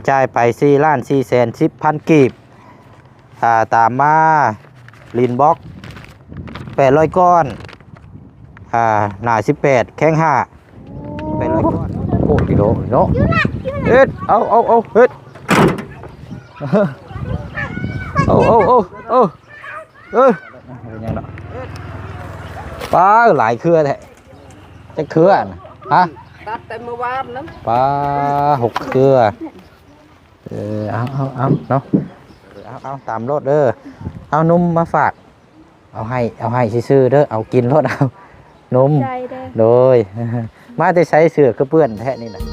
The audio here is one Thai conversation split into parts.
จ่ายไป4,410,000กีบตามมาลินบ็อก800ก้อนหนา18แข้ง5 800ก้อนโอ้กิโลเนาะเฮ็ดเอาเฮ็ดเอาเป็นยังเนาะปลาหลายเครือแท้จะเครือฮะตัดแต่เมื่อวานนั้นปลา6เครือเอาเนาะเอาตามรถเด้อเอานมมาฝากเอาให้ซื่อๆเด้อเอากินรถเอานมโดยมาแต่ใช้เสือกระเปื้อนแท้นี่นะ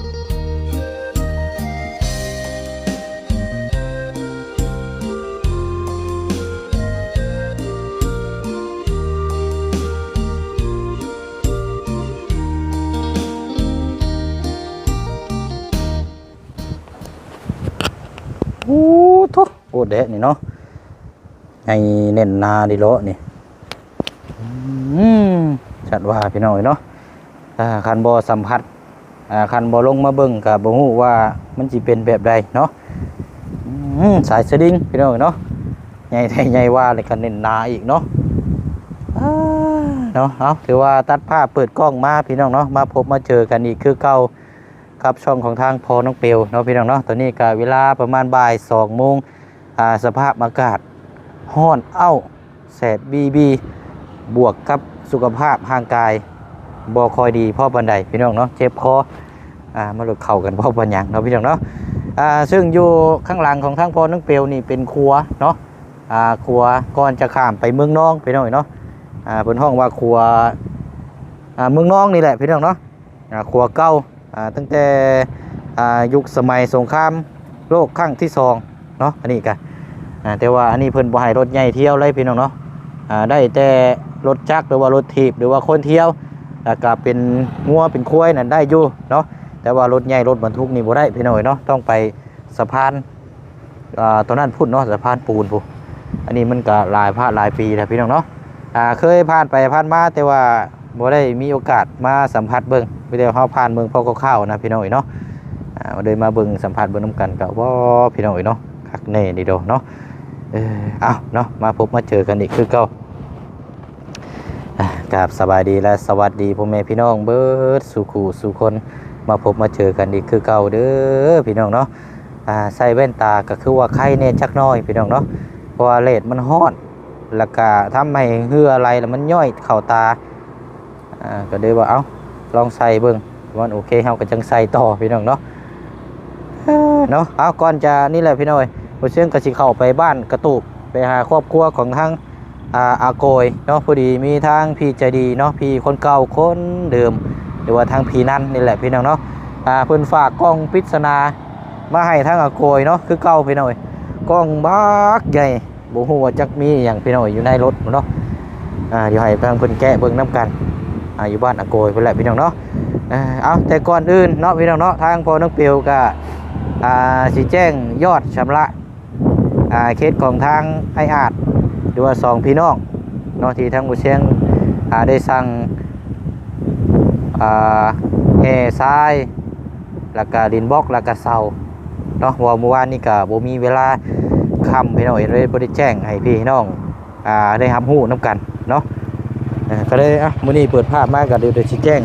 โอ้ทุกโอ้เด็ดนี่เนาะไงเน้นนาดิโลนี่ชัดว่าพี่น้อยเนาะคันบ่สัมผัสคันบ่ลงมาเบิ่งก็บ่ฮู้ว่ามันสิเป็นแบบใดเนาะสายสลิงพี่น้อยเนาะใหญ่แท้ใหญ่ว่าเลยก็เน้นนาอีกเนาะเนาะเอาถือว่าตัดภาพเปิดกล้องมาพี่น้องเนาะมาพบมาเจอกันอีกคือเก่ากับช่องของทางพอน้องเปียวเนาะพี่น้องเนาะตอนนี้ก็เวลาประมาณบ่าย2 โมงสภาพอากาศร้อนแสดบีบวกกับสุขภาพร่างกายบ่ค่อยดีพ่อบันไดพี่น้องเนาะเจ็บคอมาหลุดเข่ากันพ่อบันยังเนาะพี่น้องเนาะซึ่งอยู่ข้างหลังของทางพอน้องเปียวนี่เป็นครัวเนาะครัวก่อนจะข้ามไปเมืองน้องพี่น้องเนาะเป็นห้องว่าครัวเมืองน้องนี่แหละพี่น้องเนาะครัวเก่าตั้งแต่ยุคสมัยสงครามโลกครั้งที่2เนาะอันนี้กันแต่ว่าอันนี้เพิ่นบ่ให้รถใหญ่เที่ยวเลยพี่น้องเนาะได้แต่รถจักรหรือว่ารถถีบหรือว่าคนเที่ยวแล้วก็เป็นงัวเป็นควายนั่นได้อยู่เนาะแต่ว่ารถใหญ่รถบรรทุกนี่บ่ได้พี่น้องเนาะต้องไปสะพานตอนนั้นพูดเนาะสะพานปูนพูอันนี้มันก็หลายปีแล้วพี่น้องเนาะเคยผ่านไปผ่านมาแต่ว่าบ่ได้มีโอกาสมาสัมผัสเบิ่งไปเดี๋ยวเฮาผ่านเมืองพ่อเข้าๆนะพี่น้องเนาะเดินมาเบิ่งสัมผัสเบิ่งน้ำกันก็บ่พี่น้องเนาะคักแน่นี่โดเนาะเอาเนาะมาพบมาเจอกันอีกคือเก่ากราบสบายดีและสวัสดีพ่อแม่พี่น้องเบิดสู่ขู่สู่คนมาพบมาเจอกันอีกคือเก่าเด้อพี่น้องเนาะใส่แว่นตาก็คือว่าไข้แน่จักน้อยพี่น้องเนาะเพราะว่าเลดมันฮ้อนแล้วก็ทำให้เหืออะไรแล้วมันย่อยเข้าตาก็เลยว่าเอาลองใส่เบิ่งว่าโอเคเฮาก็จังใส่ต่อพี่น้องเนาะเอาก่อนจะนี่แหละพี่น้อยบ่เชื่องก็สิเข้าไปบ้านกระตูบไปหาครอบครัวของทางอาโกยเนาะพอดีมีทางพี่ใจดีเนาะพี่คนเก่าคนเดิมหรือว่าทางพี่นั่นนี่แหละพี่น้องเนาะเพิ่นฝากกล้องปริศนามาให้ทางอาโกยเนาะคือเก่าพี่น้อยกล้องบักใหญ่บ่ฮู้ว่าจักมีหยังพี่น้อยอยู่ในรถเนาะเดี๋ยวให้ทางเพิ่นแกะเบิ่งนํกันอยู่บ้านอาโกยเพิ่นแหละพี่น้องเนาะเอาแต่ก่อนอื่นเนาะพี่น้องเนาะทางพอน้องเปียวก็สิแจ้งยอดชำระเคสของทางไออาดหรือว่า2พี่น้องเนาะที่ทางบุเชียงได้สั่งแห่ทรายแล้วก็ดินบล็อกแล้วก็เสาเนาะว่าเมื่อวานนี้ก็บ่มีเวลาค่ำพี่น้องเลยบ่ได้แจ้งให้พี่น้องได้รับรู้นํกันเนาะก็เลยมื้อนี้เปิดภาพมาก็เดี๋ยวสิแจ้ง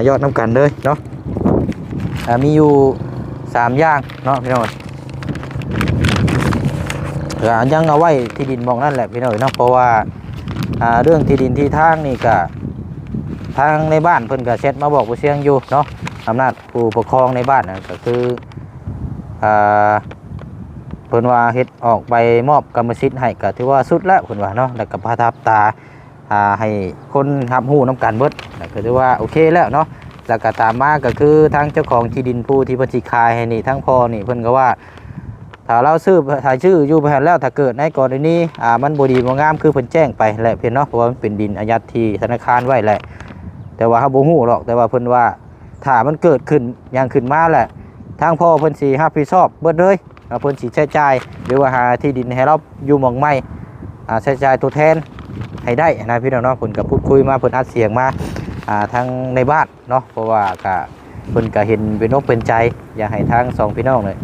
ยอดนํกันเลยเนาะมีอยู่3อย่างเนาะพี่น้องยังเอาไว้ที่ดินมองนั่นแหละพี่น้องเนาะเพราะว่าเรื่องที่ดินที่ทางนี่ก็ทางในบ้านเพิ่นก็เช็ดมาบอกผู้เชี่ยงอยู่เนาะอำนาจผู้ปกครองในบ้านก็คือเพิ่นว่าเฮ็ดออกใบมอบกรรมสิทธิ์ให้ก็ถือว่าสุดแล้วเพิ่นว่าเนาะแล้วก็ประทับตาให้คนรับรู้นํกันเบิดก็ถือว่าโอเคแล้วเนาะแล้วก็ตามมาก็คือทางเจ้าของที่ดินผู้ที่เพิ่นสิขายให้นี่ทั้งพ่อนี่เพิ่นก็ว่าถ้าเราซื้อถ่ายชื่ออยู่ไปแล้วถ้าเกิดในกรณีมันบ่ดีบ่งามคือเพิ่นแจ้งไปแหละเพิ่นเนาะเพราะว่ามันเป็นดินอายัดที่ธนาคารไว้แหละแต่ว่าเฮาบ่ฮู้หรอกแต่ว่าเพิ่นว่าถ้ามันเกิดขึ้นอย่างขึ้นมาแหละทางพ่อเพิ่นสิรับผิดชอบเบิดเลยเพิ่นสิใช้จ่ายหรือว่าหาที่ดินให้เราอยู่หม่องใหม่ใช้จ่ายตัวแทนให้ได้นะพี่น้องเนาะเพิ่นก็พูดคุยมาเพิ่นอัดเสียงมาทางในบ้านเนาะเพราะว่าก็เพิ่นก็เห็นเป็นอกเป็นใจอยากให้ทาง2พี่น้องเลย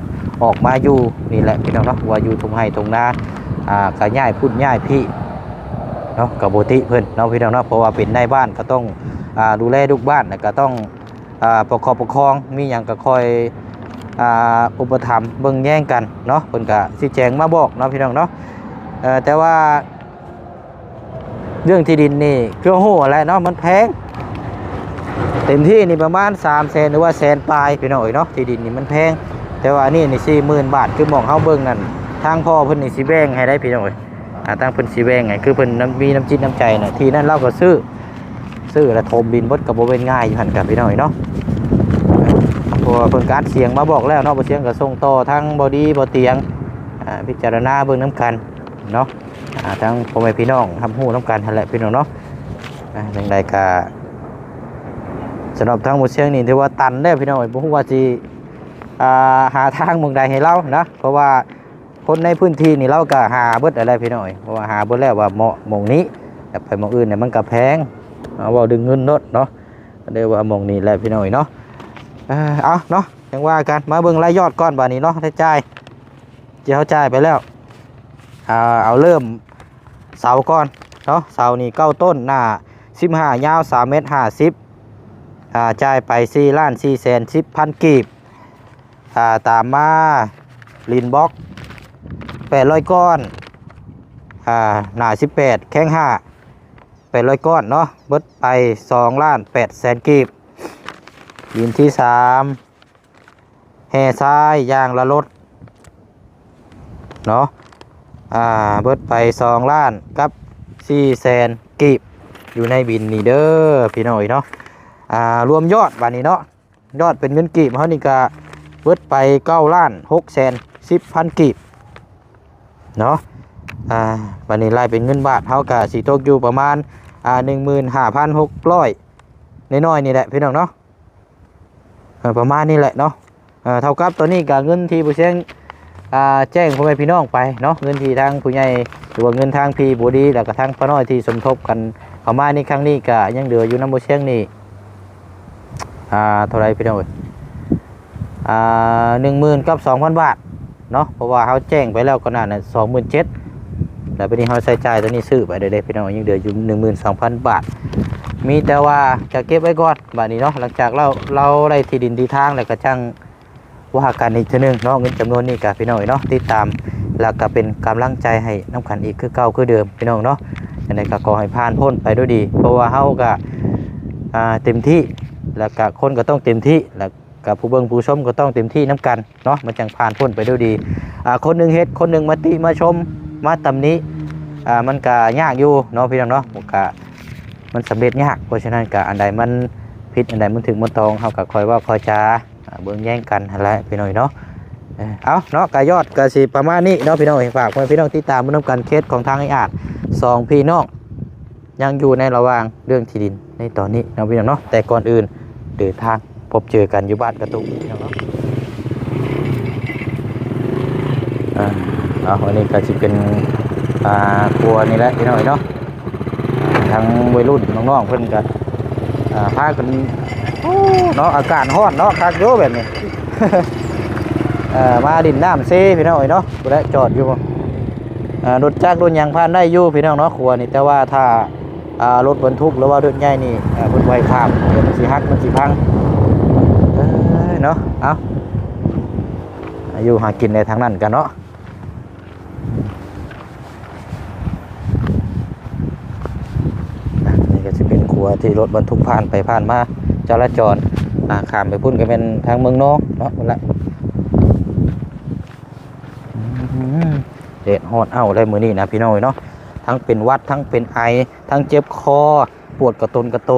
ออกมาอยู่นี่แหละพี่น้องเนาะว่าอยู่ทุ่งไร่ทุ่งนาก็ย้ายพุ่นย้ายพี่เนาะกับโบติเพิ่นเนาะพี่น้องเนาะเพราะว่าเป็นในบ้านก็ต้องดูแลลูกบ้านแล้วก็ต้องปกครองมีหยังก็คอยอุปถัมภ์เบิ่งแย่งกันเนาะเพิ่นก็ชี้แจงมาบอกเนาะพี่น้องเนาะแต่ว่าเรื่องที่ดินนี่คือโหอะไรเนาะมันแพงเต็มที่นี่ประมาณ300,000หรือว่าแสนปลายพี่น้องเนาะที่ดินนี่มันแพงแต่ว่านี่40,000 บาทคือหม่องเฮาเบิ่งนั่นทางพ่อเพิ่นนี่สิแบ่งให้ได้พี่น้องทางเพิ่นสิแบ่งให้คือเพิ่นมีน้ำจิตน้ำใจน่ะที่นั่นเราก็ซื้อแล้วถมดินเบิดก็บ่เป็นง่ายอยู่หั่นกับพี่น้องเนาะเพราะว่าเพิ่นก็อัดเสียงมาบอกแล้วเนาะบ่เสียงก็ส่งต่อทางบ่ดีบ่เตียงพิจารณาเบิ่งน้ำกันเนาะทั้งพ่อแม่พี่น้องทำฮู้น้ำกันนั่นแหละพี่น้องเนาะจังใดก็สำหรับทางบ่เสียงนี่ถือว่าตันแล้วพี่น้องบ่ฮู้ว่าสิหาทางหม่องใดให้เรานะเพราะว่าคนในพื้นที่นี่เราก็หาเบิดอะไรพี่น้อยเพราะว่าหาเบิดแล้วว่าเหมาะหม่องนี้แต่ไปหม่องอื่นเนี่ยมันก็แพงเอาว่าดึงเงินเนาะเรียกว่าหม่องนี้แหละพี่น้อยเนาะเอาเนาะจังว่ากันมาเบิ่งรายยอดก่อนบัดนี้เนาะได้จ่ายที่เขาจ่ายไปแล้วเอาเริ่มเสาก่อนเนาะเสานี่9 ต้นหน้า15ยาว3 เมตร 50จ่ายไป4,410,000 กีบตามมาลินบ็อก800 ก้อนหนา18แข้ง5 800 ก้อนเนาะเบิดไป2,800,000 กีบยินที่3แห่ทรายยางละรถเนาะเบิดไป2,400,000 กีบอยู่ในบินนี่เด้อพี่น้อยเนาะรวมยอดวันนี้เนาะยอดเป็นเงินกีบเขานี่ก็เบิดไป9,610,000 กีบเนาะวันนี้ไล่เป็นเงินบาทเท่ากับสีตกอยู่ประมาณ15,600น้อยๆนี่แหละพี่น้องเนาะประมาณนี้แหละเนาะเท่ากับตัวนี้กับเงินที่ผู้เชี่ยงแจ้งพ่อแม่พี่น้องไปเนาะเงินที่ทางผู้ใหญ่หรือว่าเงินทางพี่บุรีแล้วก็ทางป้าน้อยที่สมทบกันเข้ามาในครั้งนี้ก็ยังเหลืออยู่น้ำผู้เชี่ยงนี่เท่าไรพี่น้อง10,000 บาทเนาะเพราะว่าเขาแจ้งไปแล้วก็น่าจะ27,000แล้วเป็นนี้เขาใช้จ่ายตัวนี้ซื้อไปได้พี่น้องยังเหลืออยู่12,000 บาทมีแต่ว่าจะเก็บไว้ก่อนบาทนี้เนาะหลังจากเราได้ที่ดินที่ทางแล้วก็จังว่ากันอีกทีนึงเนาะเงินจำนวนนี้กับพี่น้องเนาะติดตามแล้วก็เป็นกำลังใจให้น้ำขันอีกคือเก่าคือเดิมพี่น้องเนาะยังไงก็ขอให้ผ่านพ้นไปด้วยดีเพราะว่าเขาก็เต็มที่แล้วก็คนก็ต้องเต็มที่แล้วกับผู้เบิ่งผู้ชมก็ต้องเต็มที่น้ำกันเนาะมันจังผ่านพ้นไปด้วยดีคนหนึ่งเฮ็ดคนหนึ่งมาติมาชมมาตำนี้มันก็ยากอยู่เนาะพี่น้องเนาะก็มันสำเร็จยากเพราะฉะนั้นก็อันใดมันผิดอันใดมันถึงมันตรงเขาก็คอยว่าคอยจ้าเบิ่งแย่งกันอะไรพี่น้อยเนาะเอาเนาะกายอดกสิประมาณนี้เนาะพี่น้องฝากพี่น้องติดตามเรื่องการเคสของทางไอ้อาจ2 พี่น้องยังอยู่ในระหว่างเรื่องที่ดินในตอนนี้เนาะพี่น้องเนาะแต่ก่อนอื่นเดินทางพบเจอกันอยู่บ้านกระตุกพี่น้องเนาะวันนี้ก็จะเป็นครัวนี่แหละพี่น้อยเนาะทางวัยรุ่นน้องๆเพิ่นกันพากันเนาะอากาศร้อนเนาะคักโยแบบนี้ มาดินน้ำเซ่พี่น้องเนาะกูได้จอดอยู่รถจักรรถยางผ่านได้อยู่พี่น้องเนาะครัวนี่แต่ว่าถ้ารถบรรทุกหรือว่ารถใหญ่นี่เพิ่นไว้ข้ามเดี๋ยวมันสิหักมันสิพังเนาะเอาอยู่หากินในทางนั้นกันเนาะนี่ก็จะเป็นครัวที่รถบรรทุกผ่านไปผ่านมาจราจรข้ามไปพุ่นก็เป็นทางเมืองนอกเนาะหมดละเด็ดฮอดเอาได้มือนี่นะพี่น้อยเนาะทั้งเป็นวัดทั้งเป็นไอทั้งเจ็บคอปวดกระตุนกระโต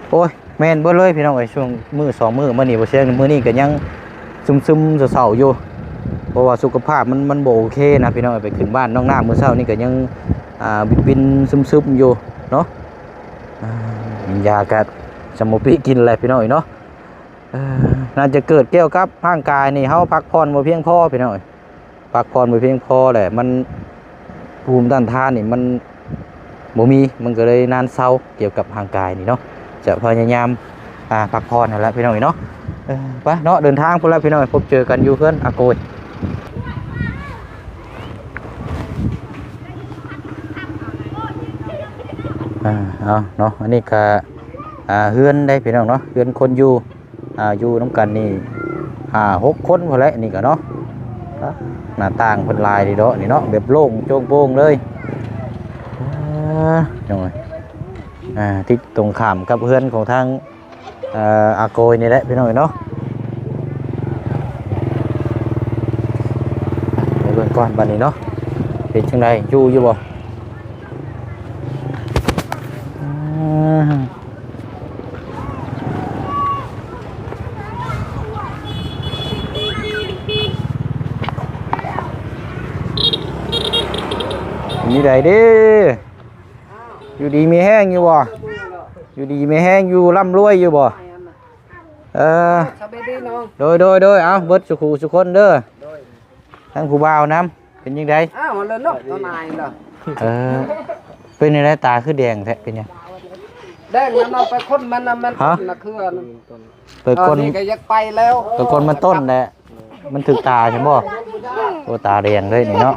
โอ้ยแม่นเบ่เลยพี่น้องไอ้ช่วงมือ2 มื้อมานี่บ่เชื่อมื้อนี้ก็ยังซึมๆเศร้าๆอยู่เพราะว่าสุขภาพมันบ่โอเคนะพี่น้องไปขึ้นบ้านน้องน้ามื้อเช้านี่ก็ยังบินซึมๆอยู่เนาะยาก็สมปิกินอะไรพี่น้อยเนาะน่าจะเกิดเกี่ยวกับร่างกายนี่เฮาพักผ่อนบ่เพียงพอพี่น้อยพักผ่อนบ่เพียงพอแหละมันภูมิต้านทานนี่มันบ่มีมันก็เลยนานเศร้าเกี่ยวกับร่างกายนี่เนาะจะพยายาม พักผ่อนนั่นแหละพี่น้องเนาะไปเนาะเดินทางพุ่นแล้วพี่น้องพบเจอกันอยู่เพื่อนอาโกยเอาเนาะอันนี้ก็เฮือนได้พี่น้องเนาะเฮือนคนอยู่อยู่น้ำกันนี่6 คนพอแล้วนี่ก็เนาะหน้าต่างเป็นลายดีเนาะนี่เนาะแบบโล่งโจ้งๆเลยหน่อยที่ตรงข้ามกับเฮือนของทางอาโกยนี่แหละพี่น้องเนาะเดี๋ยวเบิ่งก่อนบัดนี้เนาะเป็นจังไดอยู่บ่นี่ใดเด้อยู่ดีมีแห้งอยู่บ่อยู่ดีมีแห้งอยู่ร่ำรวยอยู่บ่โดยเอาเบิดสุขสุขคนเด้อทั้งผู้บ่าวน้ำเป็นยังไงเลยเนาะตอนนายเนาะเป็นยังไงตาคือแดงแท้เป็นยังแดงมันเอาไปคนมันน่ะคือเปิดคนก็อยากไปแล้วเปิดคนมันต้นแหละมันถึกตาใช่บ่โอ้ตาแดงเลยนี่เนาะ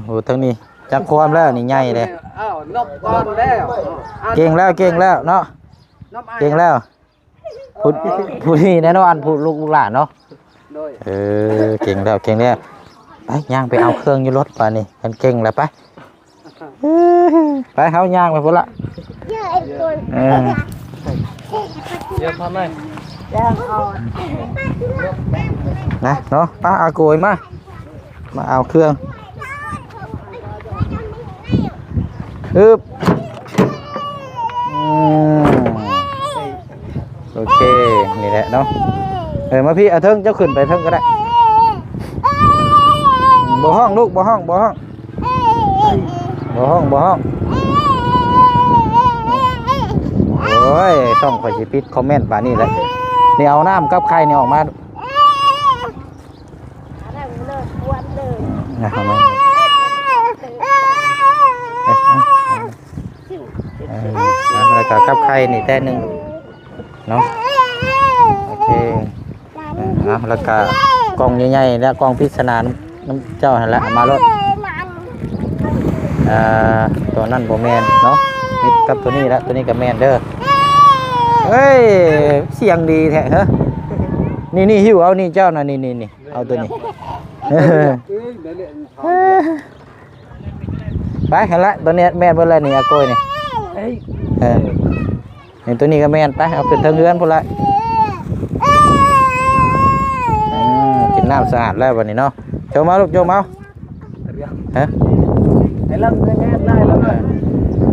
โหทั้งนี้จักความแล้วนี่ใหญ่เลยนกก่อนแล้วเก่งแล้วเนาะเก่งแล้วพูดนี่แน่นอนพูดลูกหลานเนาะเก่งแล้วไปย่างไปเอาเครื่องอยู่รถไปนี่กันเก่งแล้วไปเขาย่างไปพุ่นละเยอะทำไมนะเนาะป้าอาโกยมาเอาเครื่องโอเคนี่แหละเนาะมาพี่เทิงเจ้าขึ้นไปเทิงก็ได้บ่ห้องลูกบ่ห้องโอ้ยช่องข่อยสิปิดคอมเมนต์ป่านนี้เลยนี่เอาน้ำกับไข่นี่ออกมาแล้วก็กับไข่นี่แต่หนึ่งเนาะโอเคแล้วก็กล่องใหญ่ๆแล้วกล่องพิศนาน้ำเจ้าหันละมารถตัวนั่นโบแมนเนาะมิดกับตัวนี้แล้วตัวนี้กับแมนเด้อเฮ้ยเสียงดีแท้เหรอนี่หิวเอานี่เจ้าน่ะนี่เอาตัวนี้ไปเห็นละตัวนี้แมนบนอะไรนี่อาโกยนี่นี่ตัวนี้ก็แมนไปเอาขึ้นเทิงเรือนพอละกินน้ำสะอาดแล้ววันนี้เนาะโจมเอาลูกโจมเอาไอ้ลำแง่ได้แล้ว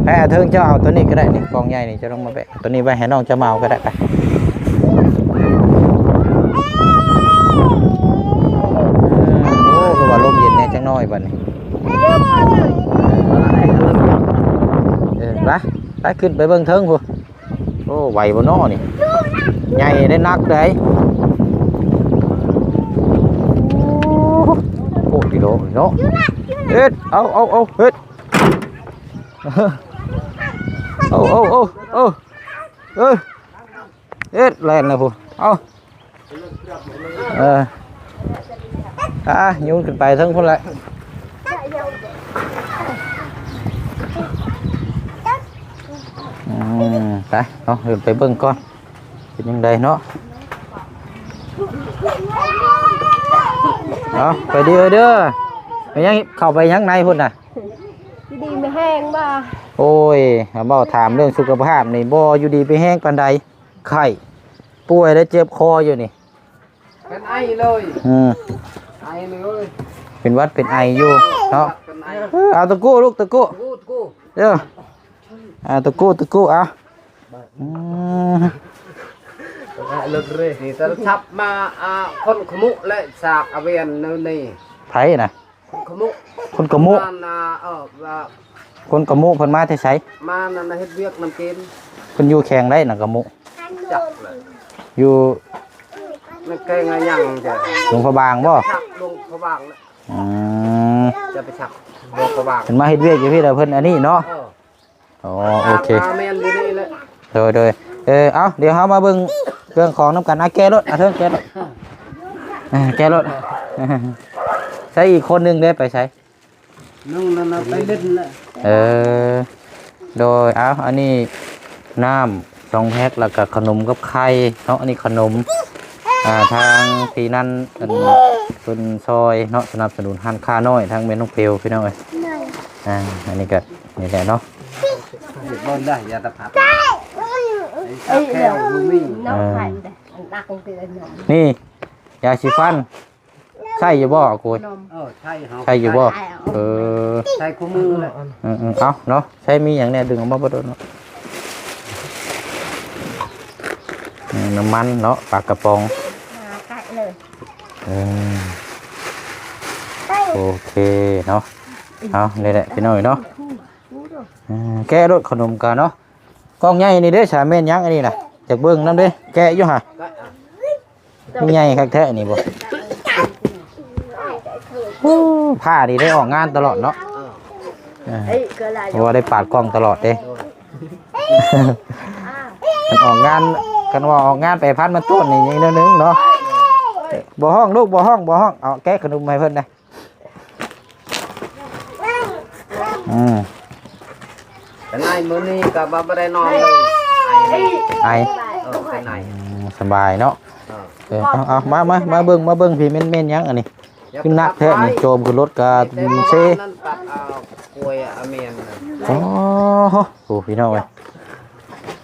แม่เทิงเจ้าเอาตัวนี้ก็ได้นี่กองใหญ่นี่จะต้องมาแบะตัวนี้ไปให้น้องจะเมาก็ได้ไปโอ้คือว่าลมเย็นแน่จังน้อยบัดนี้ไปขึ้นไปเบิ่งเทิงพูโอ้ไหวบ่น้อนี่ใหญ่ได้นักเลยโอ้ดีโดเนาะเอ็ดเอาเฮ็ดเอ็ดแล่นนะพูเอาโยนขึ้นไปทั้งคนเลยไปเอาเดินไปเบิ่งก่อนเป็นยังไงเนาะเอาไปเด้อไปยังเข้าไปยังในพุ่นน่ะดีไม่แห้งบ้าโอ้ยบ่ถามเรื่องสุขภาพนี่บ่อยู่ดีไปแห้งปานใดไข้ป่วยแล้วเจ็บคออยู่นี่เป็นไอเลยไอเลยเป็นวัดเป็นไออยู่เนาะเอาตะกู้ลูกตะกู้เด้อตะกู้เอาเลิกเลยนี่จะทับมาคนขมุและสากอเวียนนี่ไผ่น่ะคนขมุคนขมุเพิ่นมาแต่ไสมานั่นเฮ็ดเวียกน้ำกินเพิ่นอยู่แข่งได้น่ะขมุจับเลยอยู่ในแกงอะไรยังจ้ะหลวงพระบางบ่หลวงพระบางจะไปฉักหลวงพระบางเพิ่นมาเฮ็ดเวียกอยู่พี่เด้อเพิ่นอันนี้เนาะ อ๋อโอเค แม่นอยู่นี่แหละ โดยเอาเดี๋ยวเฮามาเบิ่งเรื่องของน้ำกันแก้รถเถิงแก้รถแก้รถใช้อีกคนนึงได้ไปใช้ นุ่งนั่นไปเล่นแหละ โดยเอาอันนี้น้ำ2แพ็คแล้วก็ขนมกับไข่เนาะอันนี้ขนมทางพี่นั่นเป็นซอยเนาะสนับสนุนหันค่าน้อยทางเมนน้องเปียวพี่น้องเอ้ยอันนี้ก็นี่แหละเนาะ หยุดบอลได้อย่าตะพัดแค่ลูมี่ นี่ยาสีฟันใช่อยู่บ่กูย ใช่ครับ ใช่อยู่บ่ใช่คู่มือเลย เอาเนาะใช่มีอย่างเนี้ยดึงออกมาบ่โดนเนาะน้ำมันเนาะปลากระป๋องโอเคเนาะเอานี่แหละพี่น้อยเนาะแกะรถขนมกันเนาะกล้องใหญ่นี่เด้ฉาแม่นยังอันนี้น่ะจากเบิ่งนำเด้แกะอยู่ห่ามีใหญ่คักแท้นี่บ่ผ้านี่ได้ออกงานตลอดเนาะเพราะว่าได้ปาดกล้องตลอดเด้มันออกงานกันว่าออกงานไปพันมันต้นนี่อย่างนึงเนาะบ่ห้องลูกบ่ห้องเอาแกะขนมให้เพิ่นได้แต่นายมื้อนี้ก็บ่ได้นอนเลยไอเป็นนาย สบายเนาะเอามาเบิ่งพี่เม่นยังอันนี้ขึ้นนักแท้นี่โจมขึ้นรถกะเซ่นั่นตัดเอากล้วยอเมียน โอ้โหพี่น้อง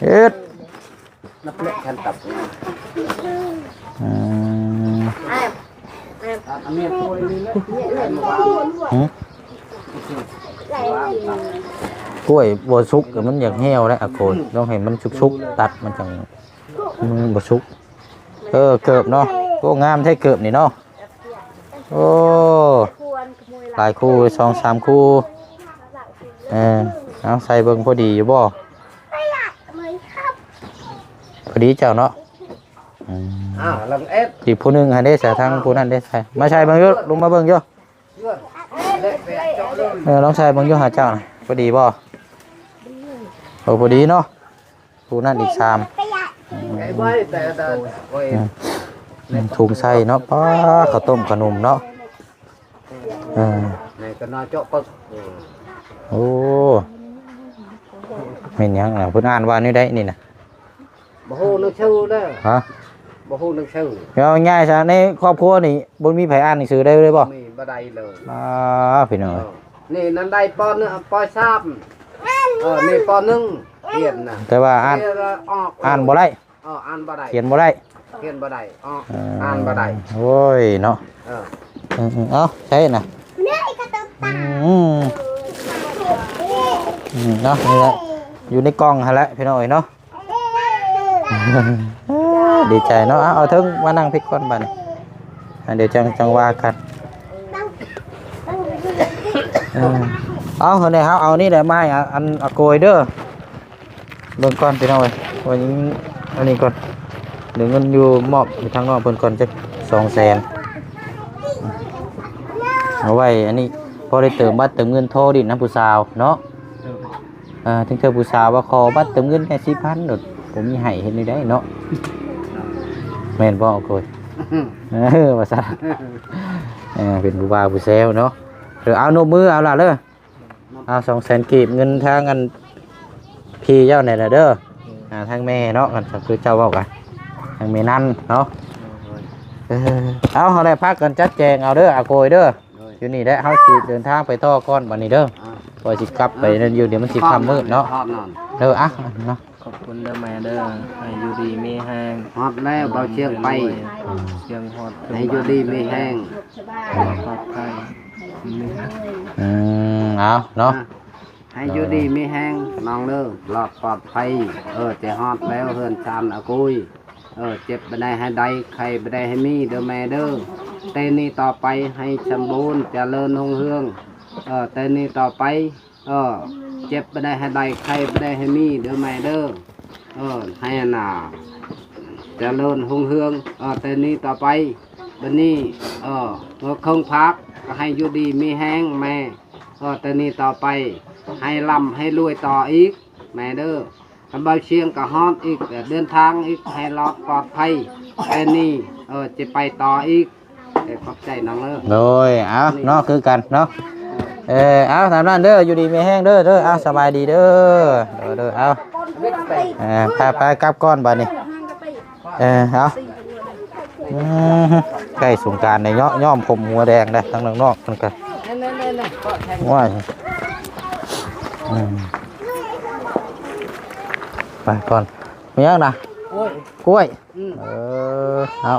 เอ้ยนับเล็กกันตับอเมียนกล้วยนี่แหละกล้วยบ่สุกมันอยากแห้วแล้วอะโกนต้องให้มันสุกตัดมันจังมันบ่สุกเกิบเนาะโอ้งามใช่เกิบนี่เนาะโอ้หลายคู่2-3คู่เอาใส่เบิ่งพอดีอยู่บ่พอดีเจ้าเนาะลังเอสอีกผู้หนึงให้ได้ใส่ทางผู้นั้นได้ใส่มาใส่เบิ่งอยู่ลงมาเบิ่งอยู่ลองใส่เบิ่งอยู่หาเจ้าน่ะพอดีบ่พอดีเนาะผู้นั้นอีก3ถุงใส่เนาะป้าข้าวต้มขนมเนาะนี่ก็น่าเจาะปึกโอ้เป็นยังล่ะเพิ่นอ่านว่านี่ได้นี่น่ะบ่ฮู้นึกชื่อเด้อฮะบ่ฮู้นึกชื่อเอาง่ายซะในครอบครัวนี่บ่มีไผอ่านหนังสือได้เลยบ่มีบ่ได้เลยพี่น้องนี่นั่นได้ป.1 ป.3นี่ป.1เรียนน่ะแต่ว่าอ่านบ่ได้อ่านบ่ได้เขียนบ่ได้เขียนบ่ได้อ่านบ่ได้โอ้ยเนาะเอาใช่น่ะเนาะนี่แหละอยู่ในกล่องหั่นแหละพี่น้อยเนาะดีใจเนาะเอาถึงมานั่งพิกก่อนบัดนี้เดี๋ยวจังว่ากันเอาเนี่ยเอานี่แหละไม้อันโกยเด้อเบิ่งก่อนพี่น้อยวันนี้อันนี้ก่อนเดี๋ยวเงินอยู่มอบทางนอกเพิ่นก่อนจัก200,000เอาไว้อันนี้พอได้เติมบัตรเติมเงินโทรดิน้ำผู้สาวเนาะถึงเธอผู้สาวว่าขอบัตรเติมเงินแค่ 4,000 ดอกผมมีให้เฮ็ดได้เนาะแม่นบ่โกยว่าซั่นเป็นผู้บ่าวผู้แซวเนาะเดี๋ยวเอานมมือเอาล่ะเด้อเอา200,000กีบเงินทางอันพี่เจ้านี่ล่ะเด้อทางแม่เนาะกันคือเจ้าเว้ากันทางแม่นั่นเนาะเอาเฮาได้พักกันจัดแจงเอาเด้ออาโกยเด้ออยู่นี่ได้เฮาสิเดินทางไปต่อก่อนบัดนี้เด้อพอสิกลับไปนั่นอยู่เดี๋ยวมันสิค่ำมืดเนาะเด้อเนาะขอบคุณเด้อแม่เด้อให้อยู่ดีมีแห้งฮอดแล้วเบาเชียงไปเชียงฮอดให้อยู่ดีมีแห้งปลอดภัยเอาเนาะให้อยู่ดีมีแห้งน้องเด้อปลอดภัยจะฮอดแล้วเฮือนชานอากุยเจ็บบ่ได้ให้ใดใครบ่ได้ให้มีเด้อแม่เด้อเต้นนี้ต่อไปให้สมบูรณ์เจริญรุ่งเรืองเต้นนี้ต่อไปเจ็บบ่ได้ให้ใดใครบ่ได้ให้มีเด้อแม่เด้อให้น่ะเจริญรุ่งเรืองเต้นนี้ต่อไปบัดนี้คงพักก็ให้อยู่ดีมีแห้งแม่เต้นนี้ต่อไปให้ร่ำให้รวยต่ออีก แม่เด้อทำใบเชียงก็ฮอดอีกเดินทางอีกให้รอดปลอดภัยไอ้นี่จะไปต่ออีกขอบใจน้องเด้อ โดยเอาเนาะคือกันเนาะเอาตามนั้นเด้ออยู่ดีมีแห้งเด้อเอาสบายดีเด้อเด้อเอาพากลับก้อนบัดนี้เอาใกล้สงกรานต์ในย่อมผมหัวแดงได้ทั้งนอกมันกันว้ายไปก่อนมียังนะกล้วย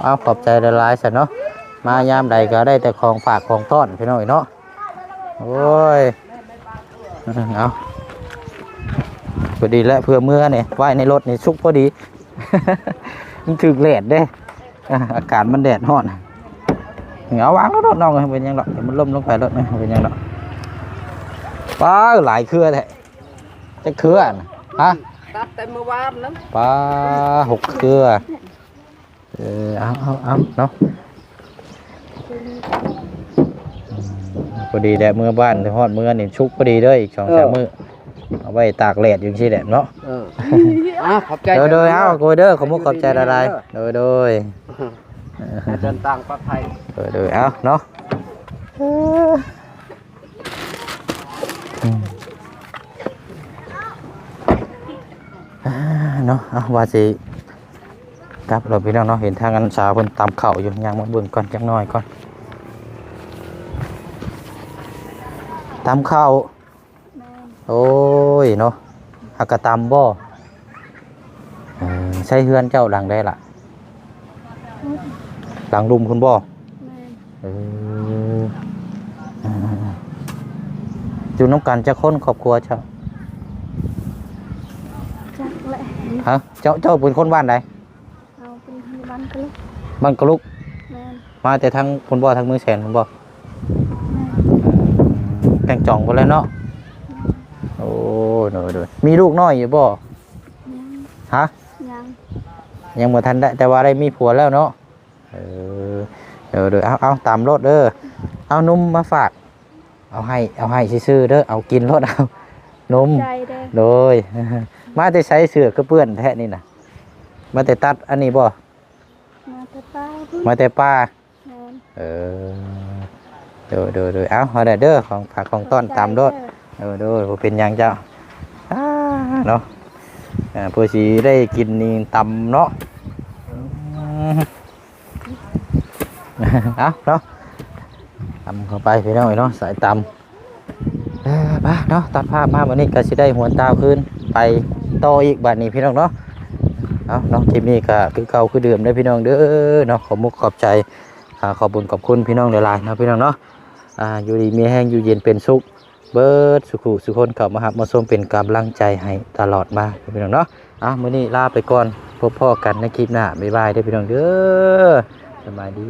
เอาขอบใจละลายสันเนาะมายามใดก็ได้แต่ของฝากของต้อนพี่น้อยเนาะโอ้ยเอาพอดีแล้วเพื่อเมื่อเนี่ยไว้ในรถนี่ชุกพอดี มันถึงแดดเด้อากาศมันแดดร้อนเอาวางรถน้องเป็นยังหรอกมันล่มลงไปรถนะเป็นยังหรอกป้าหลายเครือแท้จะเครือฮะ ตัดแต่เมื่อวานนั้น ป้า6เครือเอาเนาะพอดีแดดเมื่อบ้านฮอดเมื่อนี่ชุกพอดีเลยอีก2-3 มื้อเอาไว้ตากแดดอยู่ที่แดดเนาะขอบใจ โดยเอาโกยเด้อขอมุกขอบใจอะไรโดยเดินทางปลอดภัยโดยเอาเนาะเนาะเอาว่าสิครับเราพี่น้องเนาะเห็นทางกันสาวเพิ่นตามเข่าอยู่ย่างมาเบิ่งก่อนจักหน่อยก่อนตามเข่าโอ้ยเนาะหากกะตามบ่ใช้เฮือนเจ้าหลังได้ล่ะหลังรุมคุณบ่อยู่น้ำกันจะค้นครอบครัวเจ้าฮะเจ้าเป็นคนบ้านใดเป็นบ้านกลุกบ้านกลุกมาแต่ทางคุณบ่ทางมือแสนคุณบ่แข่งจ่องไปแล้วเนาะโอ้โดยมีลูกน้อยอยู่บ่ฮะยังบ่ทันได้แต่ว่าได้มีผัวแล้วเนาะโดยเอาตามรถเด้อเอานมมาฝากเอาให้ซื่อๆเด้อเอากินรถเอานมโดยมาแต่ใช้เสื้อกระเปื้อนแท้นี่น่ะมาแต่ตัดอันนี้บ่มาแต่ป้าโดยเอาได้เด้อของฝากของต้อนตามรถโดยบ่เป็นหยังเจ้าเนาะเพื่อสิได้กินนี่ตำเนาะเอาเนาะตำเข้าไปพี่น้องเนาะสายตำมาเนาะตัดภาพมาวันนี้ก็สิได้หัวตาขึ้นไปต่ออีกบัดนี้พี่น้องเนาะเอาเนาะคลิปนี้ก็คือเก่าคือเดิมได้พี่น้องเด้อเนาะขอมุกขอบใจขอบคุญขอบคุณพี่น้องหลายๆนะพี่น้องเนาะอยู่ดีมีแห้งอยู่เย็นเป็นสุขเบิดสุขุสุคนเข้ามาหับมาชมเป็นกำลังใจให้ตลอดมาพี่น้องเนาะมื้อนี้ลาไปก่อนพบพ่อกันในคลิปหน้าบ๊ายบายเด้อพี่น้องเด้อสบายดี